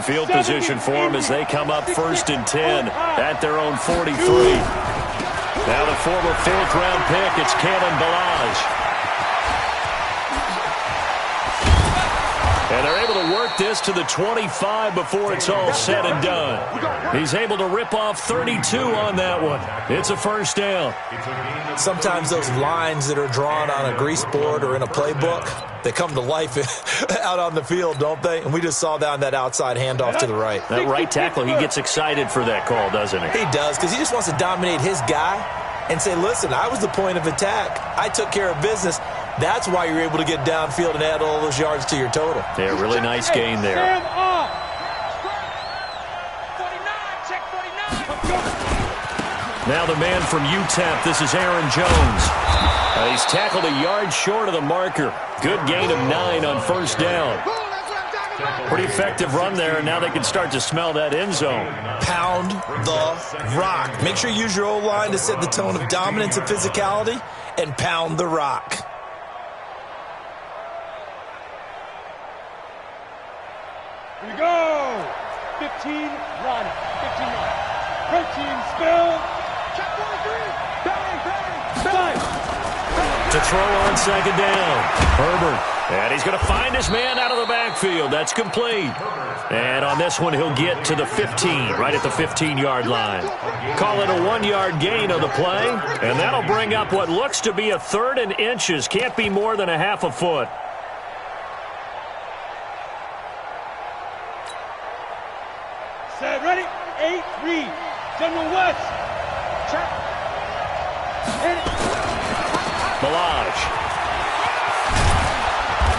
Field position for them as they come up 1st and 10 at their own 43. Now the former 4th-round pick, it's Cannon Balaj. And they're able to work this to the 25 before it's all said and done. He's able to rip off 32 on that one. It's a first down. Sometimes those lines that are drawn on a grease board or in a playbook, they come to life out on the field, don't they? And we just saw down that outside handoff to the right. That right tackle, he gets excited for that call, doesn't he? He does, because he just wants to dominate his guy and say, listen, I was the point of attack. I took care of business. That's why you're able to get downfield and add all those yards to your total. Yeah, really nice gain there. Now the man from UTEP, this is Aaron Jones. He's tackled a yard short of the marker. Good gain of 9 on first down. Pretty effective run there, and now they can start to smell that end zone. Pound the rock. Make sure you use your O-line to set the tone of dominance and physicality, and pound the rock. Here we go. 15, run. 15, run. Protein spill. Check 1, 3. Bang, bang, bang. To throw on second down. Herbert. And he's going to find his man out of the backfield. That's complete. And on this one, he'll get to the 15, right at the 15-yard line. Call it a 1-yard gain on the play. And that'll bring up what looks to be a 3rd and inches. Can't be more than a half a foot. Set, ready? 8-3. General West. Check. Balaj.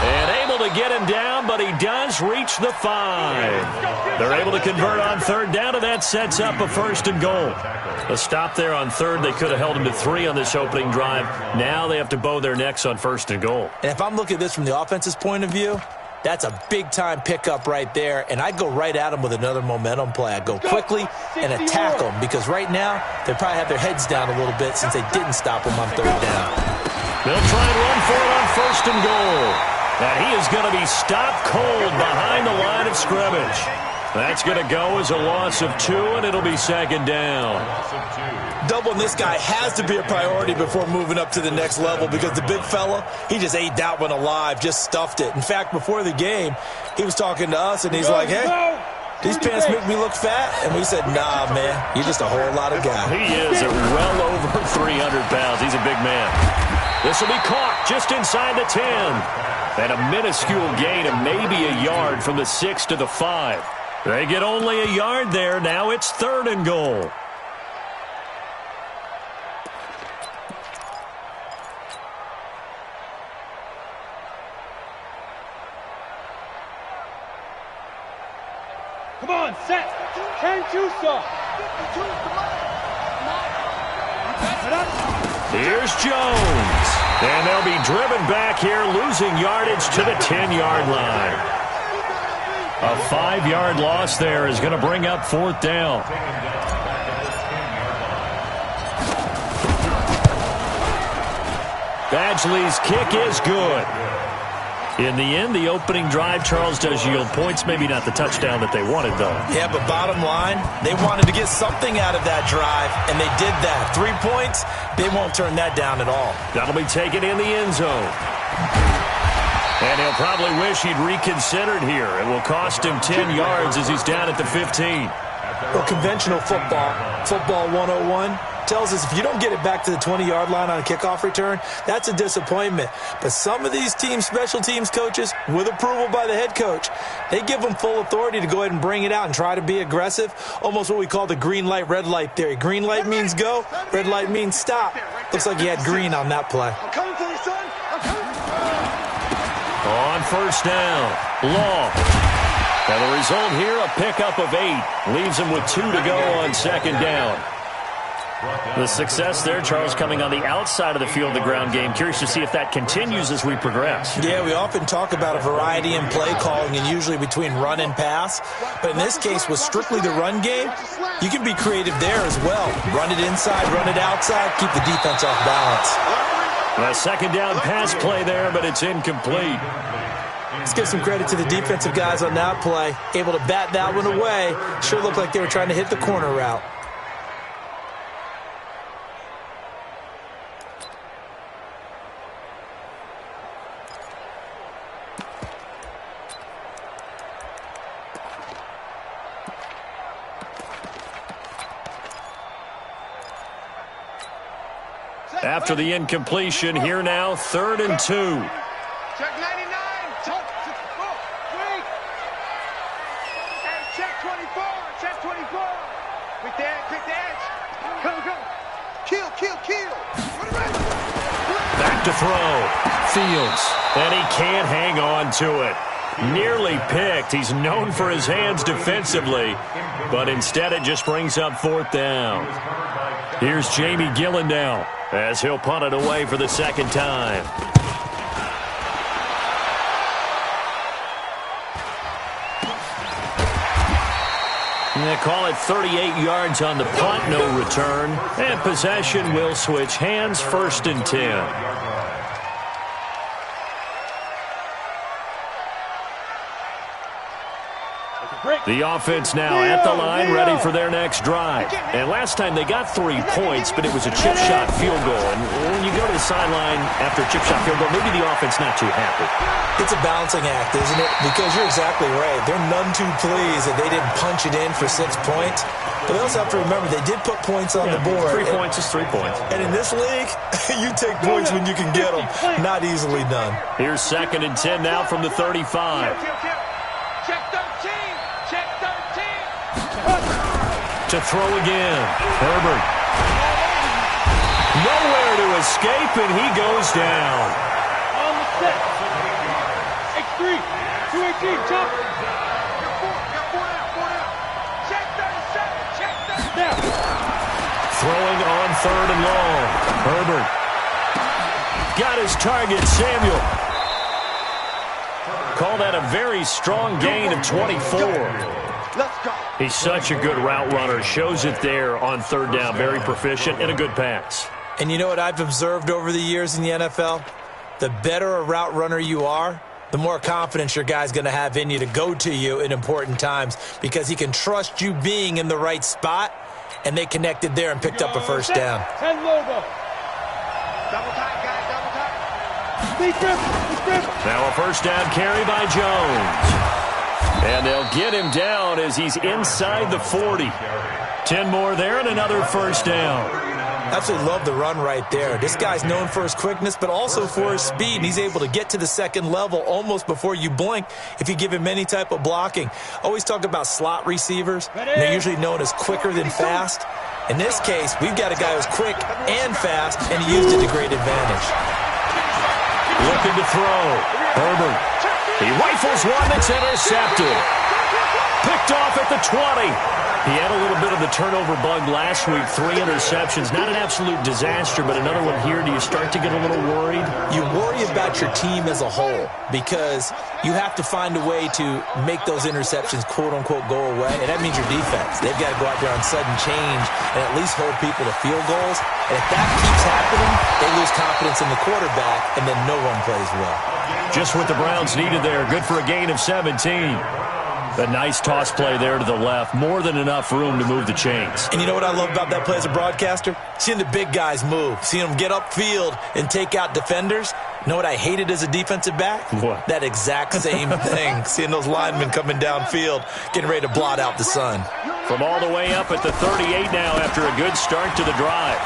And able to get him down, but he does reach the 5. They're able to convert on 3rd down, and that sets up a 1st and goal. A stop there on 3rd. They could have held him to 3 on this opening drive. Now they have to bow their necks on 1st and goal. And if I'm looking at this from the offense's point of view, that's a big-time pickup right there, and I'd go right at them with another momentum play. I'd go quickly and attack them, because right now they probably have their heads down a little bit since they didn't stop them on 3rd down. They'll try and run for it on 1st and goal. And he is going to be stopped cold behind the line of scrimmage. That's going to go as a loss of 2, and it'll be 2nd down. Doubling this guy has to be a priority before moving up to the next level, because the big fella, he just ate that one alive, just stuffed it. In fact, before the game, he was talking to us, and he's like, hey, these pants make me look fat. And we said, nah, man, you're just a whole lot of guy. He is well over 300 pounds. He's a big man. This will be caught just inside the 10. And a minuscule gain of maybe a yard from the 6 to the 5. They get only a yard there. Now it's 3rd and goal. Come on, set. 10-2, sir. Here's Jones. And they'll be driven back here, losing yardage to the 10-yard line. A 5-yard loss there is going to bring up 4th down. Badgley's kick is good. In the end, the opening drive, Charles, does yield points. Maybe not the touchdown that they wanted, though. Yeah, but bottom line, they wanted to get something out of that drive, and they did that. 3 points, they won't turn that down at all. That'll be taken in the end zone. And he'll probably wish he'd reconsidered here. It will cost him 10 yards as he's down at the 15. Well, conventional football 101, tells us if you don't get it back to the 20-yard line on a kickoff return, that's a disappointment. But some of these special teams coaches, with approval by the head coach, they give them full authority to go ahead and bring it out and try to be aggressive, almost what we call the green light, red light theory. Green light means go, red light means stop. Looks like he had green on that play. I'm coming for you, son. I'm coming. On 1st down, Law. And the result here, a pickup of 8. Leaves him with 2 to go on 2nd down. The success there, Charles, coming on the outside of the field, the ground game. Curious to see if that continues as we progress. Yeah, we often talk about a variety in play calling and usually between run and pass. But in this case, with strictly the run game, you can be creative there as well. Run it inside, run it outside, keep the defense off balance. A 2nd down pass play there, but it's incomplete. Let's give some credit to the defensive guys on that play. Able to bat that one away. Sure looked like they were trying to hit the corner route. After the incompletion, here now, 3rd and 2. Check 99. Wait. Hey, check 24. Check 24. Quick the edge. Come. Kill. Back to throw. Fields. And he can't hang on to it. Nearly picked. He's known for his hands defensively, but instead it just brings up 4th down. Here's Jamie Gillen now, as he'll punt it away for the 2nd time. And they call it 38 yards on the punt, no return. And possession will switch hands, 1st and 10. The offense now at the line, ready for their next drive. And last time they got 3 points, but it was a chip shot field goal. And when you go to the sideline after a chip shot field goal, maybe the offense not too happy. It's a balancing act, isn't it? Because you're exactly right. They're none too pleased that they didn't punch it in for 6 points. But they also have to remember they did put points on the board. 3 points is 3 points. And in this league, you take points when you can get them. Not easily done. Here's 2nd and 10 now from the 35. Check 13. To throw again. Herbert. Nowhere to escape, and he goes down. On the set. X3. 218. Jump. Check 37. Now. Throwing on 3rd and long. Herbert. Got his target, Samuel. Call that a very strong gain of 24. Let's go. He's such a good route runner. Shows it there on 3rd down. Very proficient and a good pass. And you know what I've observed over the years in the NFL? The better a route runner you are, the more confidence your guy's going to have in you to go to you in important times because he can trust you being in the right spot, and they connected there and picked up a 1st down. 10 logo. Double tight, guys. Double tight. Now a 1st down carry by Jones. And they'll get him down as he's inside the 40. 10 more there and another 1st down. Absolutely love the run right there. This guy's known for his quickness, but also for his speed. And he's able to get to the 2nd level almost before you blink if you give him any type of blocking. Always talk about slot receivers. And they're usually known as quicker than fast. In this case, we've got a guy who's quick and fast, and he used it to great advantage. Looking to throw. Herbert. He rifles one that's intercepted. Picked off at the 20. He had a little bit of the turnover bug last week. 3 interceptions. Not an absolute disaster, but another one here. Do you start to get a little worried? You worry about your team as a whole because you have to find a way to make those interceptions, quote-unquote, go away. And that means your defense. They've got to go out there on sudden change and at least hold people to field goals. And if that keeps happening, they lose confidence in the quarterback, and then no one plays well. Just what the Browns needed there. Good for a gain of 17. A nice toss play there to the left. More than enough room to move the chains. And you know what I love about that play as a broadcaster? Seeing the big guys move. Seeing them get upfield and take out defenders. You know what I hated as a defensive back? What? That exact same thing. Seeing those linemen coming downfield, getting ready to blot out the sun. From all the way up at the 38 now after a good start to the drive.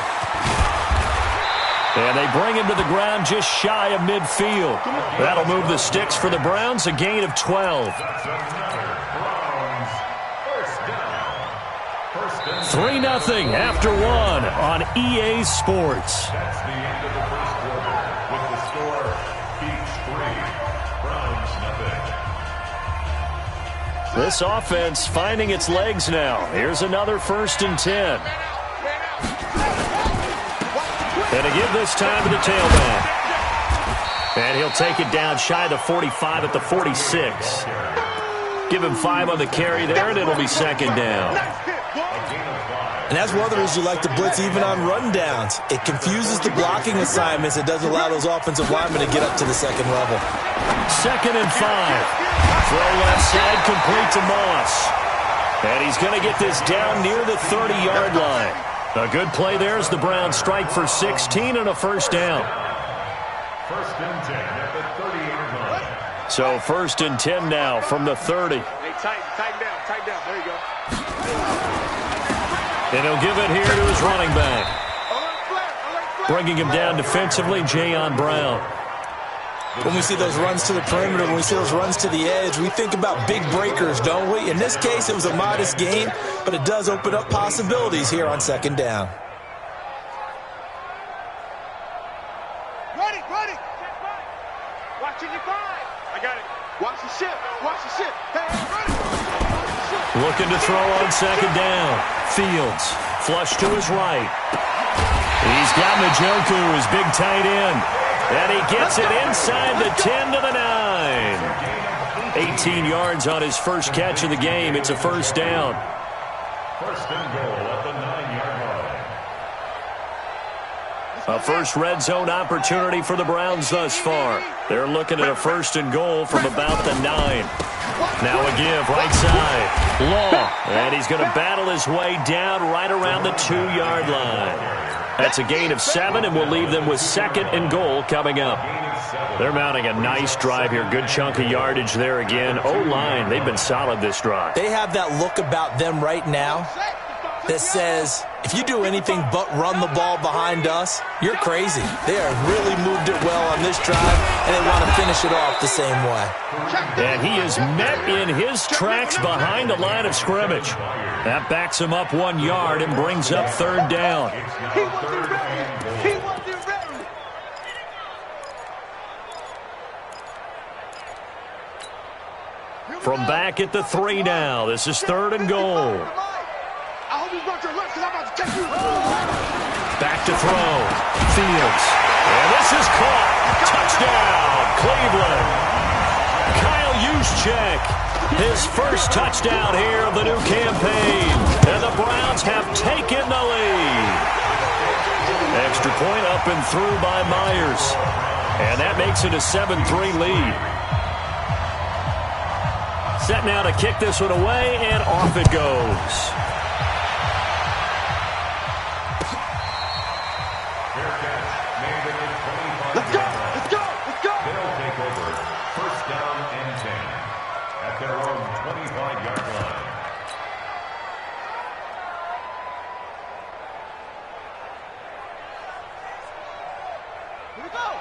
And they bring him to the ground just shy of midfield. That'll move the sticks for the Browns, a gain of 12. 3-0 after 1 on EA Sports. That's the end of the first quarter with the score Beach 3, Browns 0. This offense finding its legs now. Here's another 1st and 10. And a give this time to the tailback. And he'll take it down shy of the 45 at the 46. Give him 5 on the carry there, and it'll be 2nd down. A gain of 5. And that's one of the reasons you like to blitz even on rundowns. It confuses the blocking assignments. It doesn't allow those offensive linemen to get up to the second level. 2nd and 5. Throw left side, complete to Moss. And he's going to get this down near the 30-yard line. A good play there as the Browns strike for 16 and a first down. 1st and 10 at the 30-yard line. So 1st and 10 now from the 30. Hey, tighten down. There you go. And he'll give it here to his running back. Bringing him down defensively, Jayon Brown. When we see those runs to the perimeter, when we see those runs to the edge, we think about big breakers, don't we? In this case, it was a modest gain, but it does open up possibilities here on 2nd down. Ready. Watching your five. I got it. Watch the ship. Hey, ready. Looking to throw on 2nd down. Fields, flush to his right. He's got Njoku, his big tight end. And he gets it inside the 10 to the 9. 18 yards on his first catch of the game. It's a first down. 1st and goal at the 9-yard line. A first red zone opportunity for the Browns thus far. They're looking at a 1st and goal from about the 9. Now a give, right side. Law, and he's going to battle his way down right around the 2-yard line. That's a gain of 7, and we'll leave them with 2nd and goal coming up. They're mounting a nice drive here. Good chunk of yardage there again. O-line, they've been solid this drive. They have that look about them right now that says, if you do anything but run the ball behind us, you're crazy. They have really moved it well on this drive, and they want to finish it off the same way. And he is met in his tracks behind the line of scrimmage. That backs him up 1 yard and brings up 3rd down. He wasn't ready. From back at the 3 now, this is 3rd and goal. I hope you brought your lunch because I'm about to take you. Back to throw. Fields. And this is caught. Touchdown, Cleveland. Kyle Juszczyk, his first touchdown here of the new campaign. And the Browns have taken the lead. Extra point up and through by Myers. And that makes it a 7-3 lead. Set now to kick this one away, and off it goes. Let's go. They'll take over 1st down and 10 at their own 25-yard line.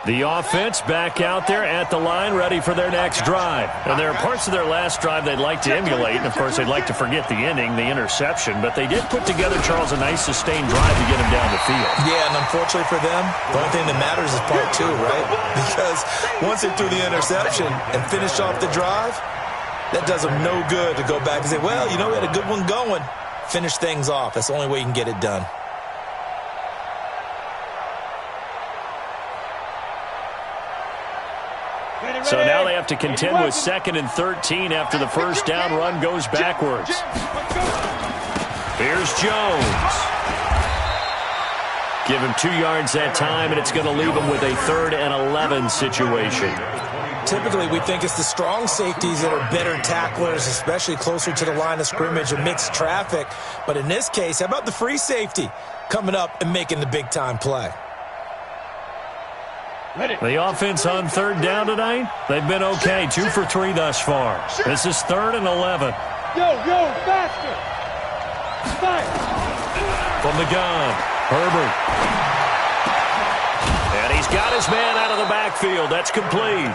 The offense back out there at the line, ready for their next drive. And there are parts of their last drive they'd like to emulate, and, of course, they'd like to forget the ending, the interception. But they did put together, Charles, a nice sustained drive to get him down the field. Yeah, and unfortunately for them, the only thing that matters is part 2, right? Because once they threw the interception and finished off the drive, that does them no good to go back and say, well, you know, we had a good one going. Finish things off. That's the only way you can get it done. So now they have to contend with 2nd and 13 after the first down run goes backwards. Here's Jones. Give him 2 yards that time, and it's going to leave him with a 3rd and 11 situation. Typically, we think it's the strong safeties that are better tacklers, especially closer to the line of scrimmage amidst traffic. But in this case, how about the free safety coming up and making the big-time play? The offense on 3rd down tonight, they've been okay. 2 for 3 thus far. This is 3rd and 11. Yo, faster. Fire. From the gun, Herbert. And he's got his man out of the backfield. That's complete.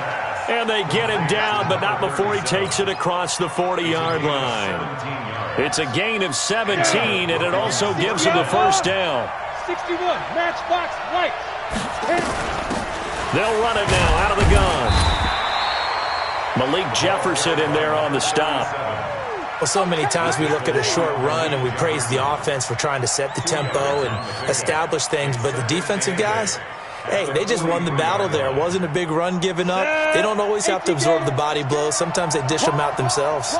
And they get him down, but not before he takes it across the 40-yard line. It's a gain of 17, and it also gives him the first down. 61, matchbox, right. They'll run it now out of the gun. Malik Jefferson in there on the stop. Well, so many times we look at a short run and we praise the offense for trying to set the tempo and establish things, but the defensive guys, hey, they just won the battle there. It wasn't a big run given up. They don't always have to absorb the body blows. Sometimes they dish them out themselves.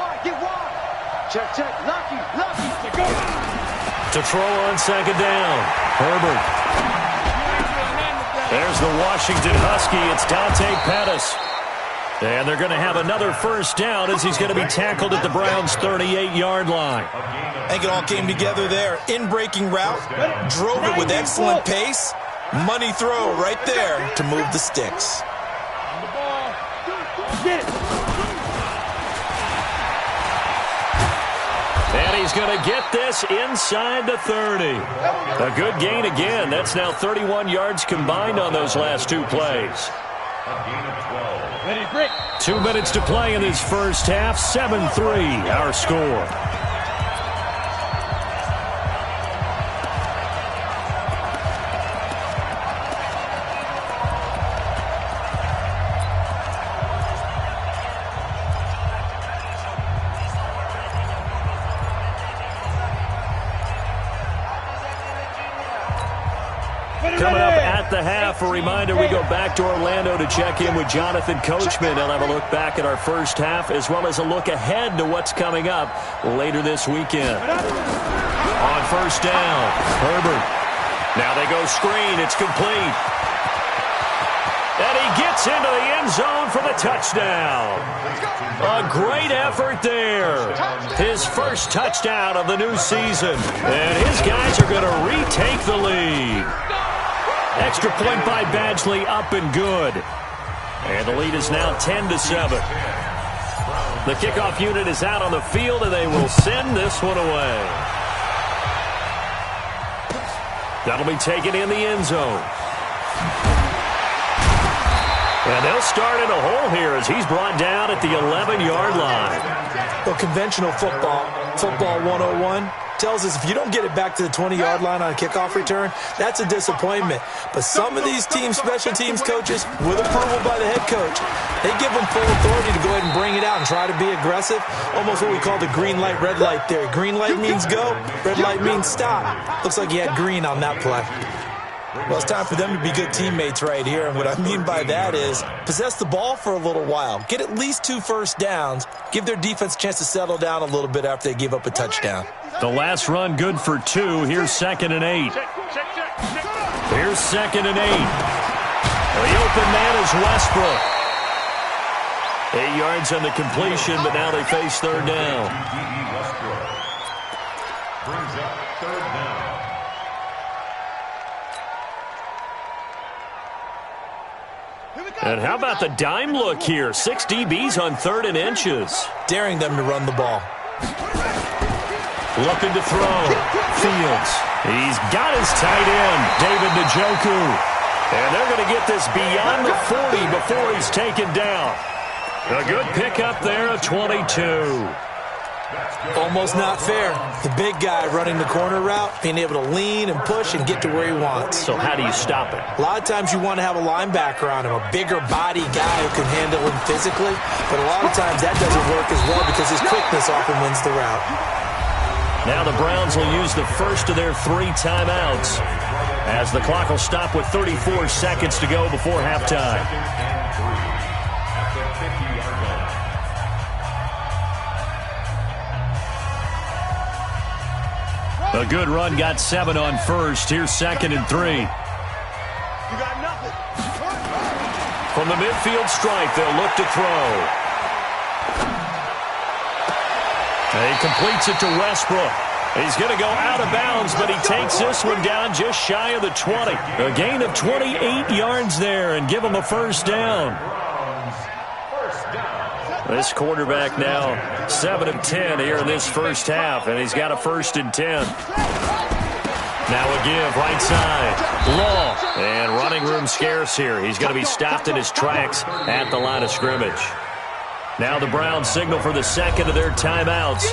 Check, locky, go. To throw on second down. Herbert. There's the Washington Husky. It's Dante Pettis. And they're going to have another first down as he's going to be tackled at the Browns' 38-yard line. I think it all came together there. In-breaking route, drove it with excellent pace. Money throw right there to move the sticks. And he's going to get this inside the 30. A good gain again. That's now 31 yards combined on those last two plays. 2 minutes to play in this first half. 7-3 our score. Coming up at the half, a reminder, we go back to Orlando to check in with Jonathan Coachman. He'll have a look back at our first half as well as a look ahead to what's coming up later this weekend. On first down, Herbert. Now they go screen. It's complete. And he gets into the end zone for the touchdown. A great effort there. His first touchdown of the new season. And his guys are going to retake the lead. Extra point by Badgley, up and good. And the lead is now 10-7. The kickoff unit is out on the field, and they will send this one away. That'll be taken in the end zone. And they'll start in a hole here as he's brought down at the 11-yard line. Well, conventional football 101, tells us if you don't get it back to the 20-yard line on a kickoff return, that's a disappointment. But some of these special teams coaches, with approval by the head coach, they give them full authority to go ahead and bring it out and try to be aggressive. Almost what we call the green light, red light theory. Green light means go, red light means stop. Looks like he had green on that play. Well, it's time for them to be good teammates right here, and what I mean by that is possess the ball for a little while, get at least 2 first downs, give their defense a chance to settle down a little bit after they give up a touchdown. The last run good for 2. Here's 2nd and 8. Here's 2nd and 8. The open man is Westbrook. 8 yards on the completion, but now they face third down. Brings up third down. And how about the dime look here? 6 DBs on 3rd and inches. Daring them to run the ball. Looking to throw. Fields. He's got his tight end, David Njoku. And they're going to get this beyond the 40 before he's taken down. A good pickup there of 22. Almost not fair. The big guy running the corner route, being able to lean and push and get to where he wants. So how do you stop it? A lot of times you want to have a linebacker on him, a bigger body guy who can handle him physically, but a lot of times that doesn't work as well because his quickness often wins the route. Now the Browns will use the first of their 3 timeouts as the clock will stop with 34 seconds to go before halftime. A good run, got 7 on first. Here's 2nd and 3. You got nothing. From the midfield stripe, they'll look to throw. And he completes it to Westbrook. He's going to go out of bounds, but he takes this one down just shy of the 20. A gain of 28 yards there and give him a first down. This quarterback now 7 of 10 here in this first half, and he's got a 1st and 10. Now a give right side. Law. And running room scarce here. He's going to be stopped in his tracks at the line of scrimmage. Now the Browns signal for the second of their timeouts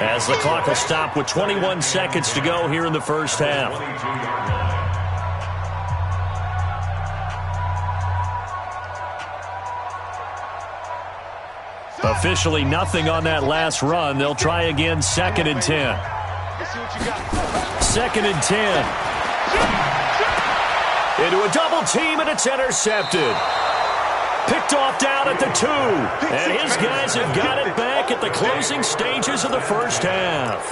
as the clock will stop with 21 seconds to go here in the first half. Officially nothing on that last run. They'll try again 2nd and 10. 2nd and 10. Into a double team, and it's intercepted. Picked off down at the 2. And his guys have got it back at the closing stages of the first half.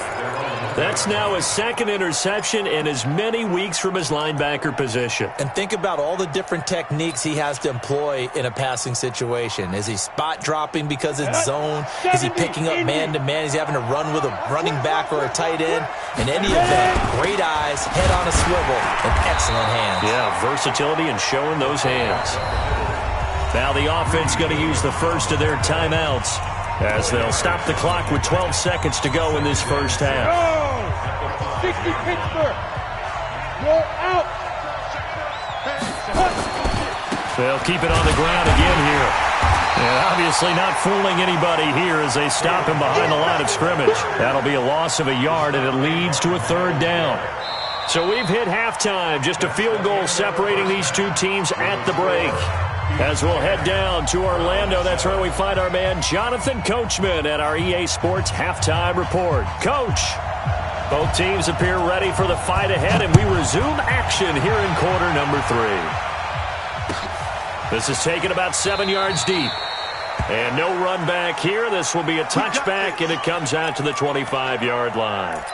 That's now his second interception in as many weeks from his linebacker position. And think about all the different techniques he has to employ in a passing situation. Is he spot dropping because it's zone? Is he picking up man-to-man? Is he having to run with a running back or a tight end? In any event, great eyes, head on a swivel, and excellent hands. Yeah, versatility and showing those hands. Now the offense going to use the first of their timeouts as they'll stop the clock with 12 seconds to go in this first half. Go! 60 Pittsburgh. You're out. They'll keep it on the ground again here. And obviously not fooling anybody here as they stop him behind the line of scrimmage. That'll be a loss of a yard, and it leads to a third down. So we've hit halftime. Just a field goal separating these two teams at the break. As we'll head down to Orlando, that's where we find our man Jonathan Coachman at our EA Sports Halftime Report. Coach, both teams appear ready for the fight ahead, and we resume action here in quarter number 3. This is taken about 7 yards deep. And no run back here. This will be a touchback, and it comes out to the 25-yard line.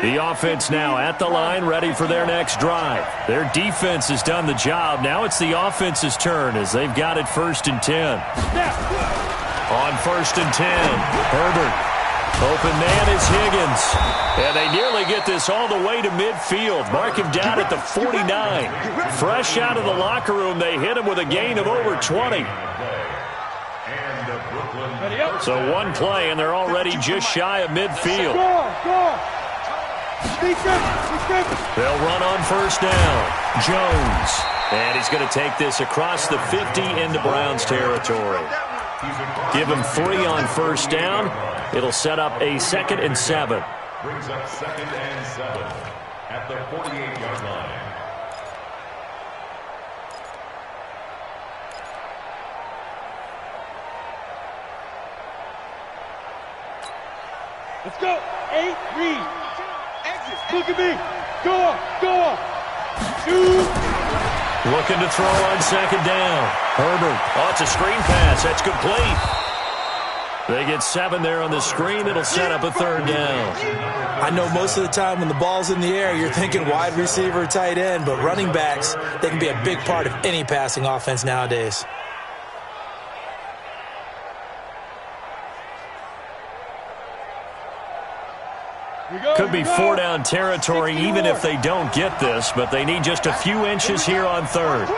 The offense now at the line, ready for their next drive. Their defense has done the job. Now it's the offense's turn as they've got it 1st and 10. On 1st and 10, Herbert. Open man is Higgins. And they nearly get this all the way to midfield. Mark him down at the 49. Fresh out of the locker room, they hit him with a gain of over 20. So one play, and they're already just shy of midfield. They'll run on 1st down. Jones. And he's going to take this across the 50 into Browns territory. Give him 3 on 1st down. It'll set up a 2nd and 7. Brings up 2nd and 7 at the 48-yard line. Let's go. 8, read. Look at me. Go on. Go on. Shoot. Looking to throw on 2nd down. Herbert. Oh, it's a screen pass. That's complete. They get 7 there on the screen. It'll set up a 3rd down. I know most of the time when the ball's in the air, you're thinking wide receiver, tight end, but running backs, they can be a big part of any passing offense nowadays. Could be 4-down territory even if they don't get this, but they need just a few inches here on 3rd.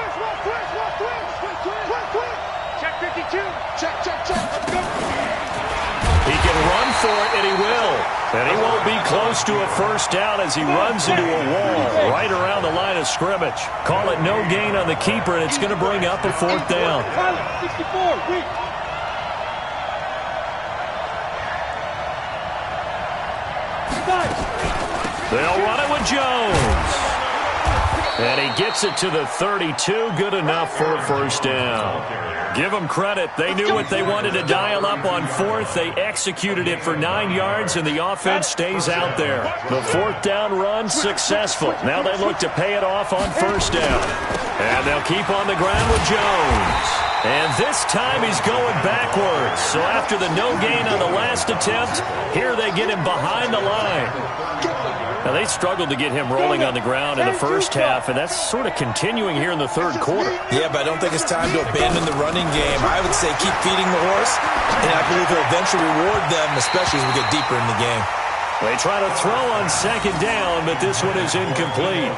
Check 52. Check. He can run for it, and he will. And he won't be close to a 1st down as he runs into a wall right around the line of scrimmage. Call it no gain on the keeper, and it's going to bring up a 4th down. 64, weak. They'll run it with Jones. And he gets it to the 32. Good enough for a 1st down. Give them credit. They knew what they wanted to dial up on 4th. They executed it for 9 yards, and the offense stays out there. The 4th down run successful. Now they look to pay it off on 1st down. And they'll keep on the ground with Jones. And this time he's going backwards. So after the no gain on the last attempt, here they get him behind the line. Now, they struggled to get him rolling on the ground in the first half, and that's sort of continuing here in the 3rd quarter. Yeah, but I don't think it's time to abandon the running game. I would say keep feeding the horse, and I believe he'll eventually reward them, especially as we get deeper in the game. They try to throw on 2nd down, but this one is incomplete.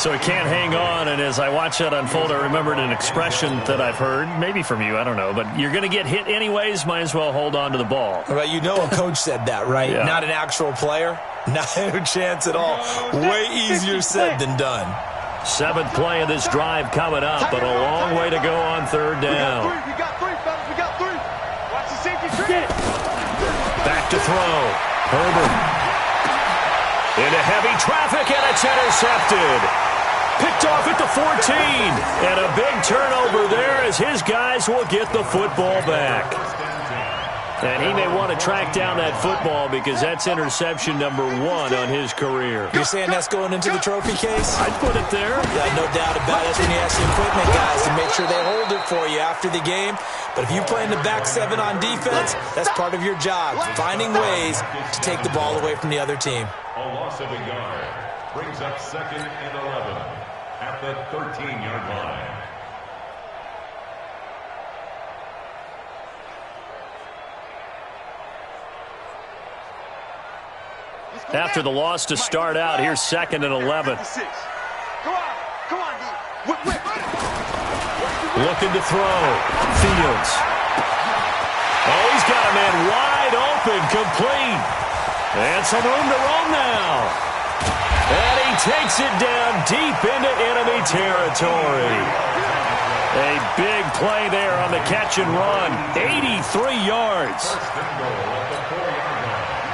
So he can't hang on, and as I watch that unfold, I remembered an expression that I've heard, maybe from you, I don't know, but you're going to get hit anyways, might as well hold on to the ball. Right, you know a coach said that, right? Yeah. Not an actual player. No chance at all. Way easier said than done. 7th play of this drive coming up, but a long way to go on 3rd down. We got 3, fellas. We got 3. Watch the safety trip. Back to throw. Herbert. Into heavy traffic, and it's intercepted. Picked off at the 14. And a big turnover there as his guys will get the football back. And he may want to track down that football because that's interception number 1 on his career. You're saying that's going into the trophy case? I'd put it there. Yeah, no doubt about it. That's when you ask the equipment guys to make sure they hold it for you after the game. But if you play in the back 7 on defense, that's part of your job, finding ways to take the ball away from the other team. A loss of a yard brings up 2nd and 11 at the 13-yard line. After the loss to start out, here's 2nd and 11. Come on, whip. Looking to throw. Fields. Oh, he's got a man wide open, complete. And some room to roam now. And he takes it down deep into enemy territory. A big play there on the catch and run. 83 yards.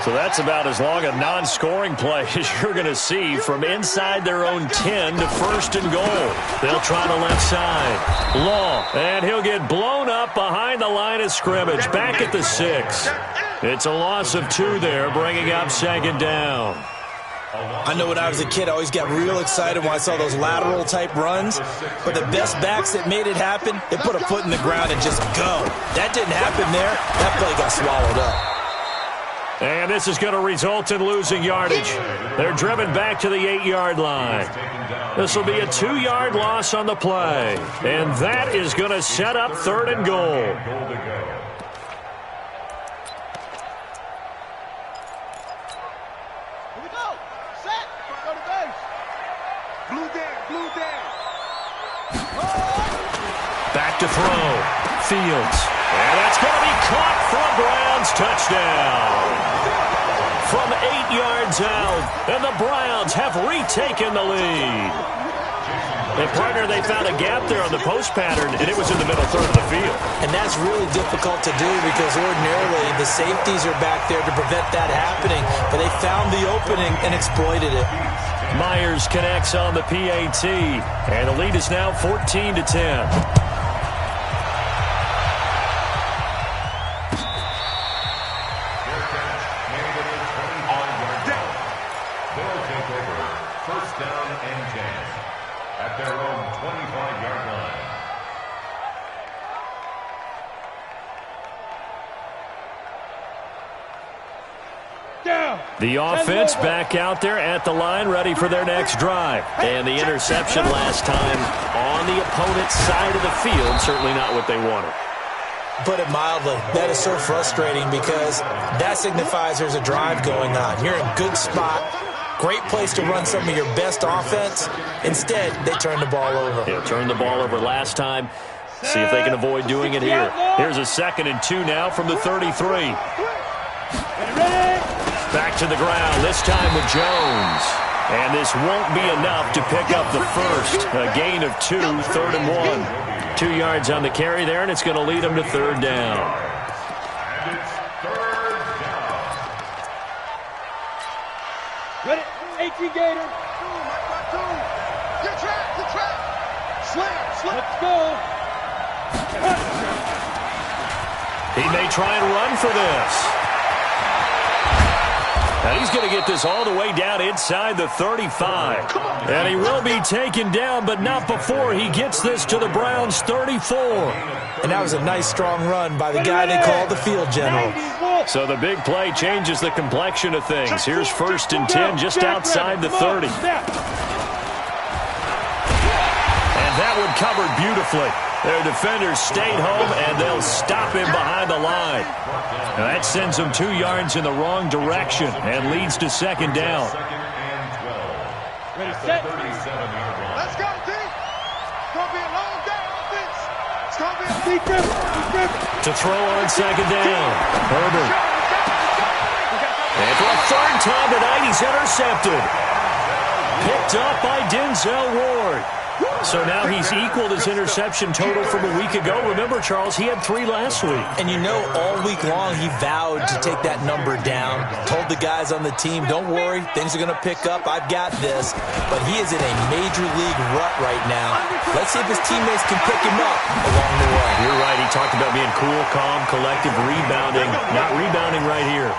So that's about as long a non-scoring play as you're going to see from inside their own 10 to 1st and goal. They'll try the left side. Law, and he'll get blown up behind the line of scrimmage, back at the 6. It's a loss of 2 there, bringing up 2nd down. I know when I was a kid, I always got real excited when I saw those lateral-type runs. But the best backs that made it happen, they put a foot in the ground and just go. That didn't happen there. That play got swallowed up. And this is going to result in losing yardage. They're driven back to the 8-yard line. This will be a 2-yard loss on the play. And that is going to set up 3rd and goal. Here we go. Set. Go to base. Blue down. Back to throw. Fields. And that's going to be caught for a Browns touchdown. From 8 yards out, and the Browns have retaken the lead. And partner, they found a gap there on the post pattern, and it was in the middle 3rd of the field. And that's really difficult to do because ordinarily the safeties are back there to prevent that happening. But they found the opening and exploited it. Myers connects on the PAT, and the lead is now 14-10. The offense back out there at the line, ready for their next drive. And the interception last time on the opponent's side of the field, certainly not what they wanted. Put it mildly, that is so frustrating because that signifies there's a drive going on. You're in a good spot, great place to run some of your best offense. Instead, they turn the ball over. Yeah, turned the ball over last time. See if they can avoid doing it here. Here's a 2nd and 2 now from the 33. Back to the ground, this time with Jones. And this won't be enough to pick up the first. A gain of 2, 3rd and 1. 2 yards on the carry there, and it's going to lead them to 3rd down. And it's 3rd down. Ready? 18 Gator. Get track. Slam. Let's go. He may try and run for this. And he's going to get this all the way down inside the 35. And he will be taken down, but not before he gets this to the Browns' 34. And that was a nice, strong run by the guy they called the field general. So the big play changes the complexion of things. Here's 1st and 10 just outside the 30. And that one covered beautifully. Their defenders stayed home, and they'll stop him behind the line. Now that sends them 2 yards in the wrong direction and leads to 2nd down. 2nd and 12. Ready, At set. the 37-yard line. Let's go, D. It's going to be a long day on this. It's going to be a defense. To throw on 2nd down. Herbert. And for a 3rd time tonight, he's intercepted. Picked up by Denzel Ward. So now he's equaled his interception total from a week ago. Remember, Charles, he had 3 last week. And you know, all week long he vowed to take that number down. Told the guys on the team, don't worry, things are going to pick up. I've got this. But he is in a major league rut right now. Let's see if his teammates can pick him up along the way. You're right. He talked about being cool, calm, collective, rebounding. Not rebounding right here.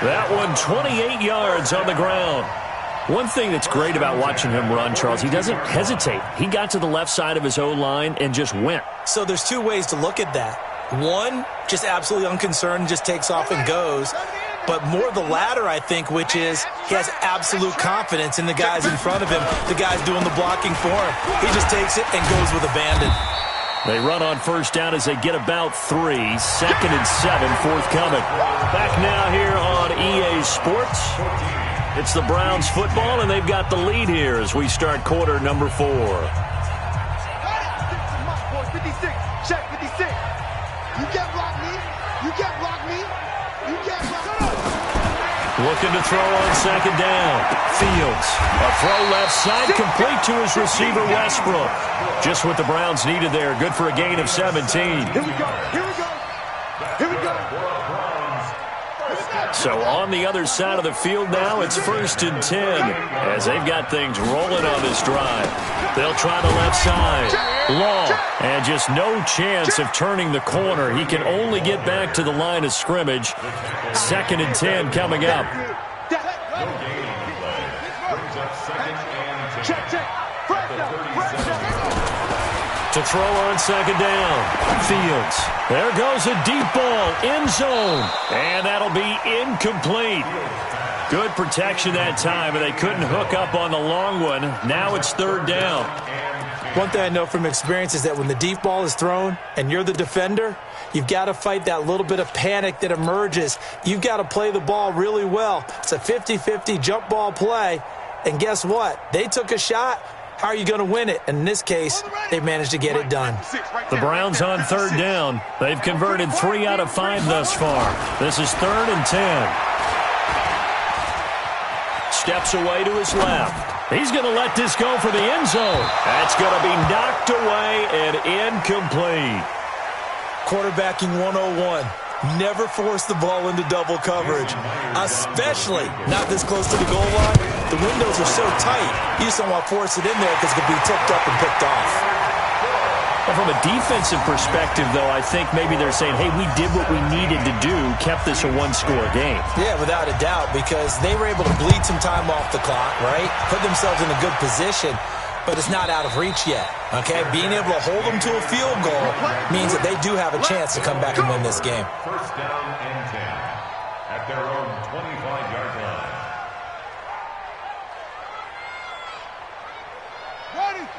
That one, 28 yards on the ground. One thing that's great about watching him run, Charles, he doesn't hesitate. He got to the left side of his O-line and just went. So there's 2 ways to look at that. One, just absolutely unconcerned, just takes off and goes. But more the latter, I think, which is he has absolute confidence in the guys in front of him, the guys doing the blocking for him. He just takes it and goes with abandon. They run on first down as they get about 3. 2nd and 7, forthcoming. Back now here on EA Sports. It's the Browns football, and they've got the lead here as we start quarter number 4. 56, check 56. You can't block me. You can't block me. You can't block me. Looking to throw on 2nd down. Fields. A throw left side, complete to his receiver, Westbrook. Just what the Browns needed there. Good for a gain of 17. Here we go. Here we go. Here we go. So on the other side of the field now, it's 1st and 10 as they've got things rolling on this drive. They'll try the left side. Long, and just no chance of turning the corner. He can only get back to the line of scrimmage. 2nd and 10 coming up. To throw on 2nd down. Fields. There goes a deep ball. End zone. And that'll be incomplete. Good protection that time, and they couldn't hook up on the long one. Now it's 3rd down. One thing I know from experience is that when the deep ball is thrown and you're the defender, you've got to fight that little bit of panic that emerges. You've got to play the ball really well. It's a 50-50 jump ball play. And guess what? They took a shot. How are you going to win it? And in this case, they've managed to get it done. The Browns on 3rd down. They've converted 3 out of 5 thus far. This is 3rd and 10. Steps away to his left. He's going to let this go for the end zone. That's going to be knocked away and incomplete. Quarterbacking 101. Never force the ball into double coverage, especially not this close to the goal line. The windows are so tight, you just don't want to force it in there because it could be tipped up and picked off. Well, from a defensive perspective, though, I think maybe they're saying, hey, we did what we needed to do, kept this a 1-score game. Yeah, without a doubt, because they were able to bleed some time off the clock, right? Put themselves in a good position, but it's not out of reach yet, okay? Being able to hold them to a field goal means that they do have a chance to come back and win this game. 1st down and 10 at their own 25-yard line.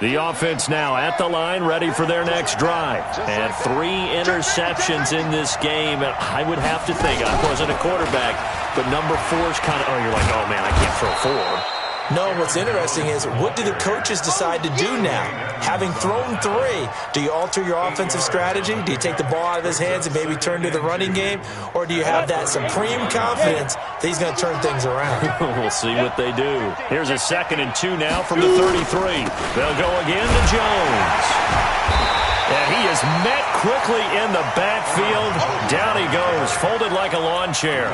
The offense now at the line, ready for their next drive. And 3 interceptions in this game. I would have to think, I wasn't a quarterback, but number 4 is kind of, you're like, oh, man, I can't throw 4. No, what's interesting is what do the coaches decide to do now? Having thrown 3, do you alter your offensive strategy? Do you take the ball out of his hands and maybe turn to the running game? Or do you have that supreme confidence that he's going to turn things around? We'll see what they do. Here's a 2nd and 2 now from the 33. They'll go again to Jones. And he is met quickly in the backfield. Down he goes, folded like a lawn chair.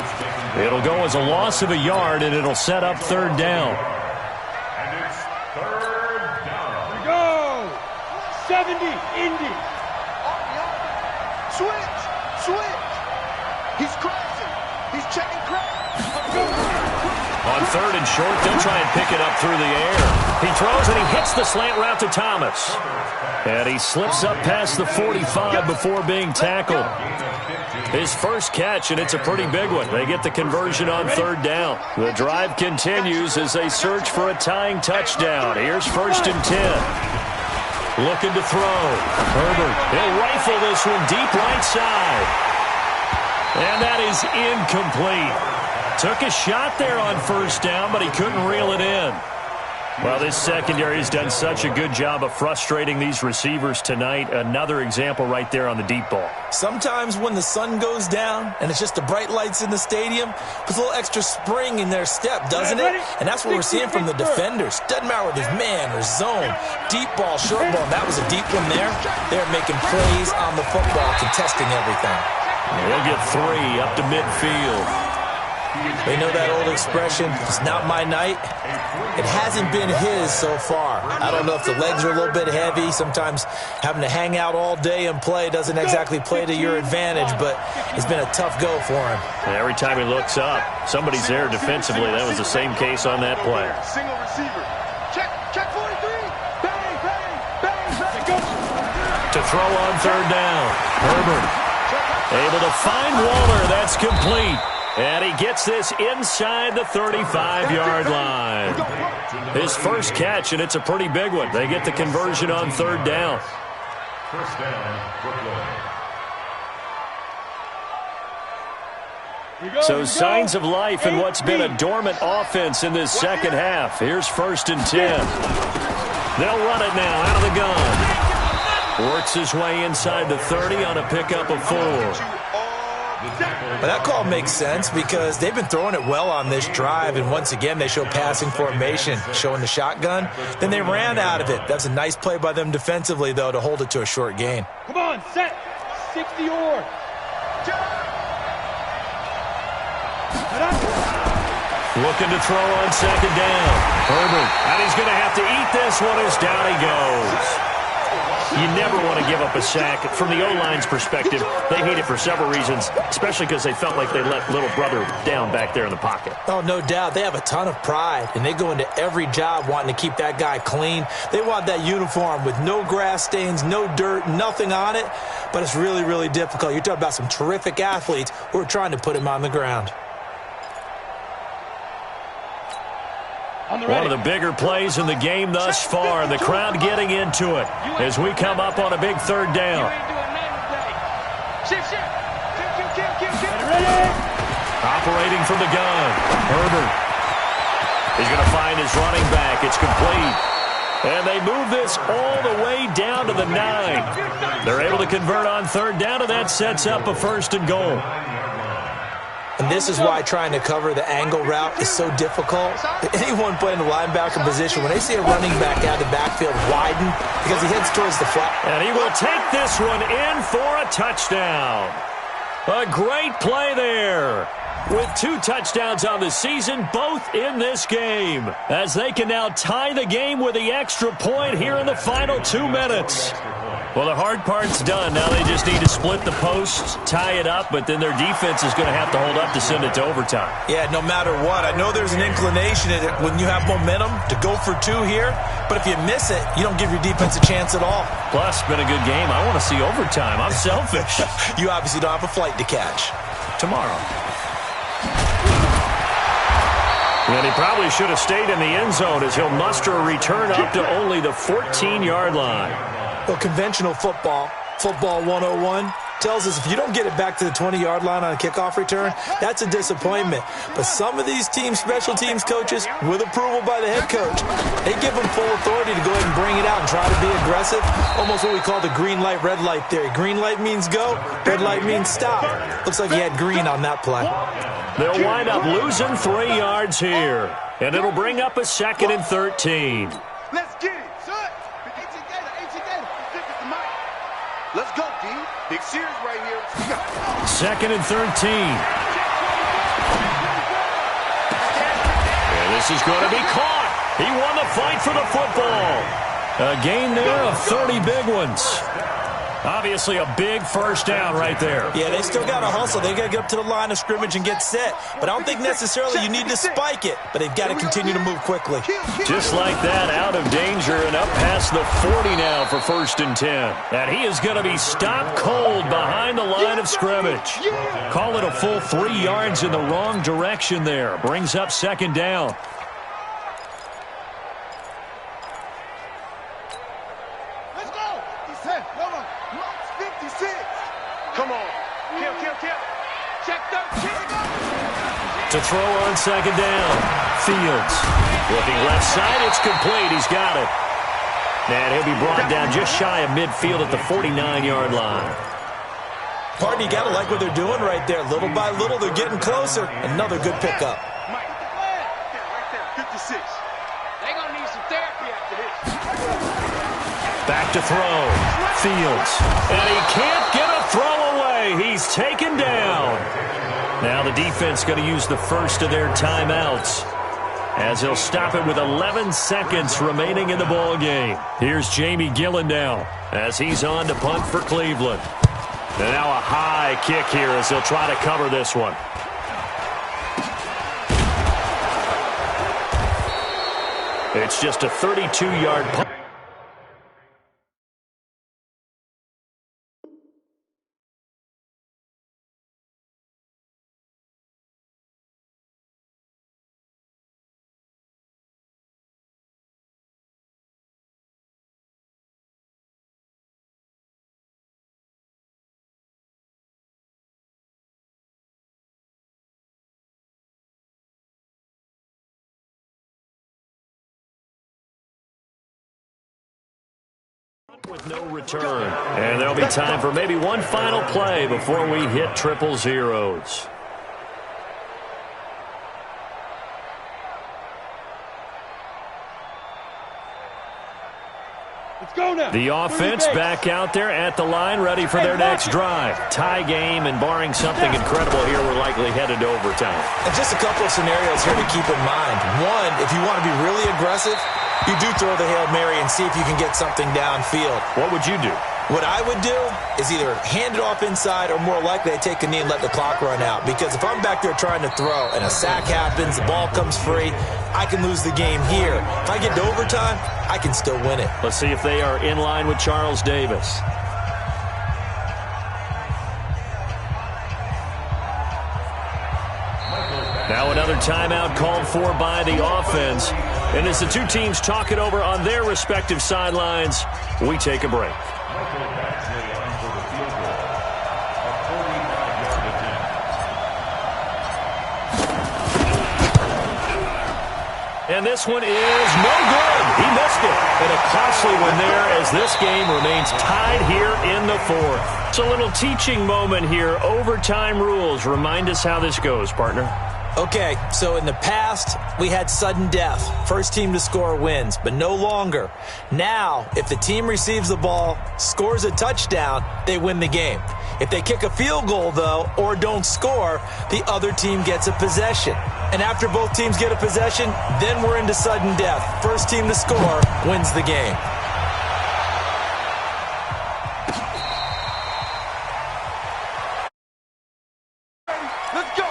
It'll go as a loss of a yard, and it'll set up 3rd down. 70, Indy. Switch, switch. He's crossing. He's checking crack. On 3rd and short, they'll try and pick it up through the air. He throws and he hits the slant route to Thomas. And he slips up past the 45 before being tackled. His first catch, and it's a pretty big one. They get the conversion on 3rd down. The drive continues as they search for a tying touchdown. Here's 1st and 10. Looking to throw. Herbert, he'll rifle this one deep right side. And that is incomplete. Took a shot there on 1st down, but he couldn't reel it in. Well, this secondary has done such a good job of frustrating these receivers tonight. Another example right there on the deep ball. Sometimes when the sun goes down and it's just the bright lights in the stadium, puts a little extra spring in their step, doesn't it? And that's what we're seeing from the defenders. Doesn't matter whether it's man or zone, deep ball, short ball. And that was a deep one there. They're making plays on the football, contesting everything. He'll get 3 up to midfield. They know that old expression, it's not my night. It hasn't been his so far. I don't know if the legs are a little bit heavy. Sometimes having to hang out all day and play doesn't exactly play to your advantage, but it's been a tough go for him. And every time he looks up, somebody's there defensively. That was the same case on that play. Single receiver. Check 43. Bang, bang, bang, bang. To throw on third down. Herbert able to find Waller. That's complete. And he gets this inside the 35-yard line. His first catch, and it's a pretty big one. They get the conversion on third down. First down, Brooklyn. So signs of life in what's been a dormant offense in this second half. Here's 1st and 10. They'll run it now out of the gun. Works his way inside the 30 on a pickup of 4. But that call makes sense because they've been throwing it well on this drive, and once again they show passing formation, showing the shotgun. Then they ran out of it. That's a nice play by them defensively, though, to hold it to a short gain. Come on, set. 60 or. Looking to throw on second down. Herbert, and he's going to have to eat this one as down he goes. You never want to give up a sack. From the O-line's perspective, they hate it for several reasons, especially because they felt like they let little brother down back there in the pocket. Oh, no doubt. They have a ton of pride, and they go into every job wanting to keep that guy clean. They want that uniform with no grass stains, no dirt, nothing on it, but it's really, really difficult. You're talking about some terrific athletes who are trying to put him on the ground. One of the bigger plays in the game thus far, and the crowd getting into it as we come up on a big third down. Operating from the gun, Herbert. He's going to find his running back. It's complete. And they move this all the way down to the 9. They're able to convert on third down, and that sets up a 1st and goal. And this is why trying to cover the angle route is so difficult. Anyone playing the linebacker position, when they see a running back out of the backfield widen because he heads towards the flat. And he will take this one in for a touchdown. A great play there. With 2 touchdowns on the season, both in this game, as they can now tie the game with the extra point here in the final 2 minutes. Well, the hard part's done. Now they just need to split the posts, tie it up, but then their defense is going to have to hold up to send it to overtime. Yeah, no matter what. I know there's an inclination in it when you have momentum to go for 2 here, but if you miss it, you don't give your defense a chance at all. Plus, been a good game. I want to see overtime. I'm selfish. You obviously don't have a flight to catch. Tomorrow. And he probably should have stayed in the end zone as he'll muster a return up to only the 14-yard line. Well, conventional football 101, tells us if you don't get it back to the 20-yard line on a kickoff return, that's a disappointment. But some of these team special teams coaches, with approval by the head coach, they give them full authority to go ahead and bring it out and try to be aggressive. Almost what we call the green light, red light theory. Green light means go, red light means stop. Looks like he had green on that play. They'll wind up losing 3 yards here, and it'll bring up a 2nd and 13. Let's get it, son. Let's go, D. Big series right here. 2nd and 13. And this is going to be caught. He won the fight for the football. A gain there of 30 big ones. Obviously a big first down right there. Yeah, they still got to hustle. They got to get up to the line of scrimmage and get set. But I don't think necessarily you need to spike it. But they've got to continue to move quickly. Just like that, out of danger and up past the 40 now for 1st and 10. And he is going to be stopped cold behind the line of scrimmage. Call it a full 3 yards in the wrong direction there. Brings up 2nd down. Check 13. To throw on 2nd down. Fields. Looking left side, it's complete. He's got it. And he'll be brought down just shy of midfield at the 49-yard line. Partner, you got to like what they're doing right there. Little by little, they're getting closer. Another good pickup. Mike, right there, 56. They gonna need some therapy after this. Back to throw. Fields. And he can't get a throw away. He's taken down. Now the defense going to use the first of their timeouts, as he'll stop it with 11 seconds remaining in the ball game. Here's Jamie Gillen now as he's on to punt for Cleveland. And now a high kick here as he'll try to cover this one. It's just a 32-yard punt. With no return. And there'll be time for maybe one final play before we hit triple zeros. Let's go now. The offense back out there at the line, ready for their next drive. Tie game, and barring something incredible here, we're likely headed to overtime. And just a couple of scenarios here to keep in mind. One, if you want to be really aggressive, you do throw the Hail Mary and see if you can get something downfield. What would you do? What I would do is either hand it off inside, or more likely I take a knee and let the clock run out. Because if I'm back there trying to throw and a sack happens, the ball comes free, I can lose the game here. If I get to overtime, I can still win it. Let's see if they are in line with Charles Davis. Now another timeout called for by the offense. And as the two teams talk it over on their respective sidelines, we take a break. And this one is no good. He missed it. And a costly one there as this game remains tied here in the fourth. It's a little teaching moment here. Overtime rules. Remind us how this goes, partner. Okay, so in the past, we had sudden death. First team to score wins, but no longer. Now, if the team receives the ball, scores a touchdown, they win the game. If they kick a field goal, though, or don't score, the other team gets a possession. And after both teams get a possession, then we're into sudden death. First team to score wins the game. Let's go.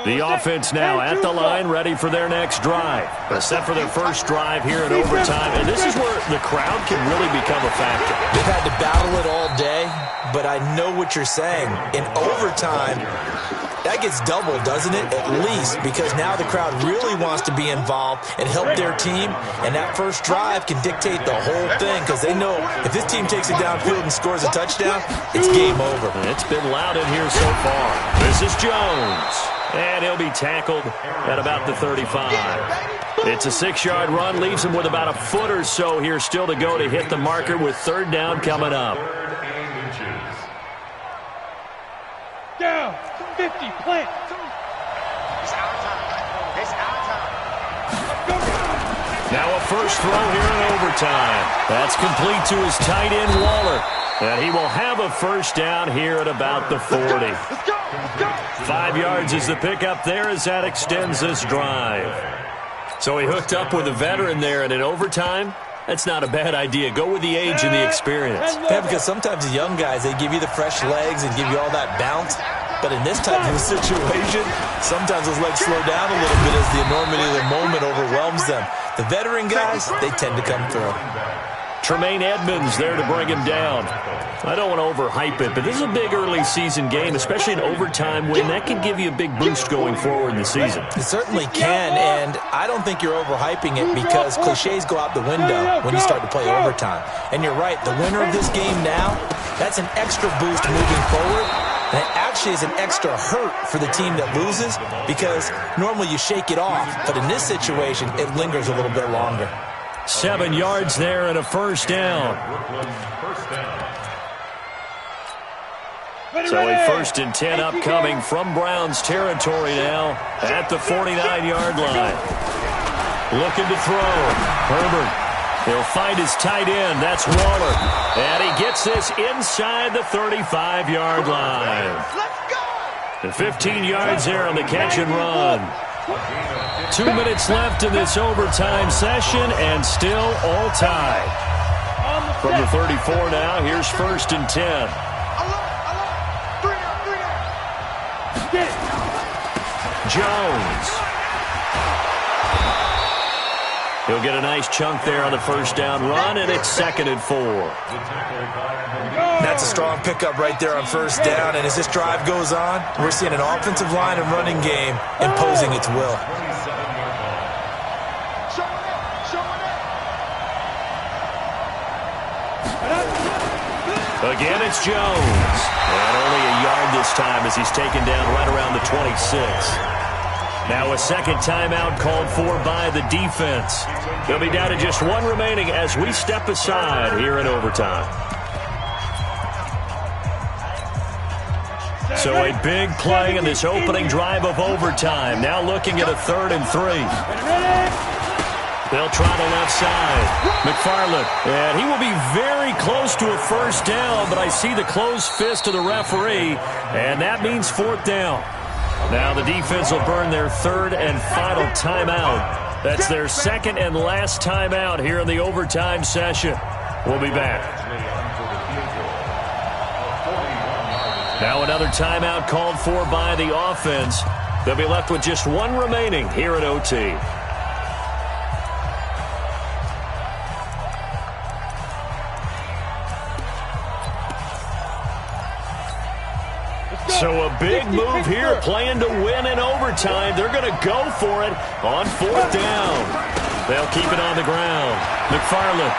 The offense now at the line, ready for their next drive. Set for their first drive here in overtime. And this is where the crowd can really become a factor. They've had to battle it all day, but I know what you're saying. In overtime, that gets doubled, doesn't it? At least, because now the crowd really wants to be involved and help their team. And that first drive can dictate the whole thing, because they know if this team takes it downfield and scores a touchdown, it's game over. It's been loud in here so far. This is Jones. And he'll be tackled at about the 35. It's a 6-yard run, leaves him with about a foot or so here still to go to hit the marker with third down coming up. Down. 50. Plant. It's our time. It's our time. Now a first throw here in overtime. That's complete to his tight end, Waller. And he will have a first down here at about the 40. Let's go. 5 yards is the pickup there as that extends this drive. So he hooked up with a veteran there, and in overtime, that's not a bad idea. Go with the age and the experience. Yeah, because sometimes the young guys, they give you the fresh legs and give you all that bounce. But in this type of a situation, sometimes those legs slow down a little bit as the enormity of the moment overwhelms them. The veteran guys, they tend to come through. Tremaine Edmonds there to bring him down. I don't want to overhype it, but this is a big early season game, especially an overtime win. That can give you a big boost going forward in the season. It certainly can, and I don't think you're overhyping it because cliches go out the window when you start to play overtime. And you're right, the winner of this game now, that's an extra boost moving forward. And it actually is an extra hurt for the team that loses because normally you shake it off. But in this situation, it lingers a little bit longer. 7 yards there and a first down. So a 1st and 10 upcoming from Browns territory now at the 49-yard line. Looking to throw. Herbert. He'll find his tight end. That's Waller. And he gets this inside the 35-yard line. And 15 yards there on the catch and run. 2 minutes left in this overtime session and still all tied. From the 34 now, here's 1st and 10. Jones. He'll get a nice chunk there on the first down run, and it's 2nd and 4. That's a strong pickup right there on first down, and as this drive goes on, we're seeing an offensive line and running game imposing its will. Again, it's Jones. And only a yard this time as he's taken down right around the 26. Now a second timeout called for by the defense. They'll be down to just 1 remaining as we step aside here in overtime. So a big play in this opening drive of overtime. Now looking at a 3rd and 3. They'll try the left side. McFarland, and he will be very close to a first down, but I see the closed fist of the referee, and that means 4th down. Now the defense will burn their 3rd and final timeout. That's their 2nd and last timeout here in the overtime session. We'll be back. Now another timeout called for by the offense. They'll be left with just 1 remaining here at OT. So a big move here, playing to win in overtime. They're going to go for it on 4th down. They'll keep it on the ground. McFarland.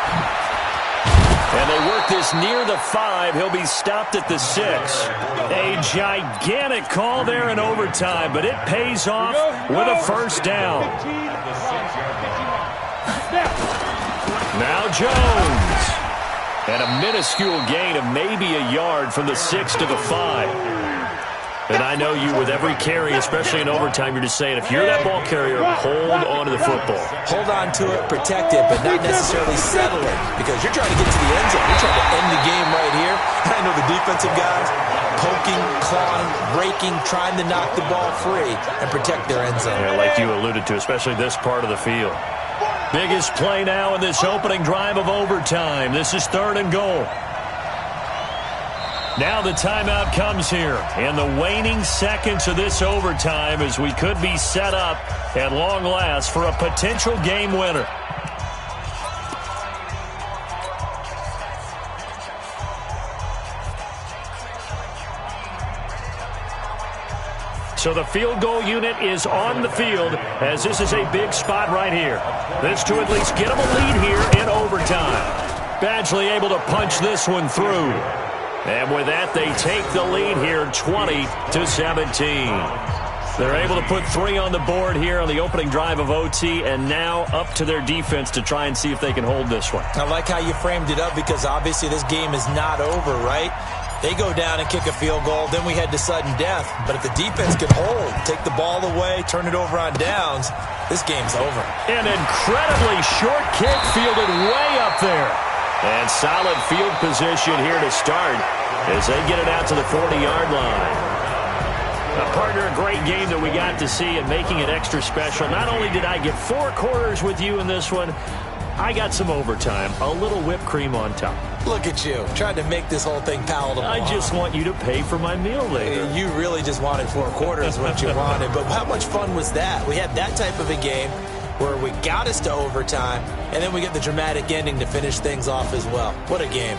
And they work this near the 5. He'll be stopped at the 6. A gigantic call there in overtime, but it pays off with a first down. Now Jones. And a minuscule gain of maybe a yard from the 6 to the 5. And I know you, with every carry, especially in overtime, you're just saying, if you're that ball carrier, hold on to the football. Hold on to it, protect it, but not necessarily settle it, because you're trying to get to the end zone. You're trying to end the game right here. I know the defensive guys poking, clawing, breaking, trying to knock the ball free and protect their end zone. Yeah, like you alluded to, especially this part of the field. Biggest play now in this opening drive of overtime. This is 3rd and goal. Now the timeout comes here in the waning seconds of this overtime as we could be set up at long last for a potential game winner. So the field goal unit is on the field as this is a big spot right here. This to at least get them a lead here in overtime. Badgley able to punch this one through. And with that, they take the lead here 20-17. They're able to put 3 on the board here on the opening drive of OT, and now up to their defense to try and see if they can hold this one. I like how you framed it up because obviously this game is not over, right? They go down and kick a field goal, then we head to sudden death. But if the defense can hold, take the ball away, turn it over on downs, this game's over. An incredibly short kick fielded way up there. And solid field position here to start as they get it out to the 40-yard line. Partner, a great game that we got to see and making it extra special. Not only did I get 4 quarters with you in this one, I got some overtime, a little whipped cream on top. Look at you, trying to make this whole thing palatable. I just want you to pay for my meal later. You really just wanted 4 quarters, what you wanted. But how much fun was that? We had that type of a game. where we got us to overtime, and then we get the dramatic ending to finish things off as well. What a game.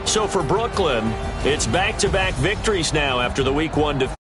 So for Brooklyn, it's back-to-back victories now after the Week 1 defeat.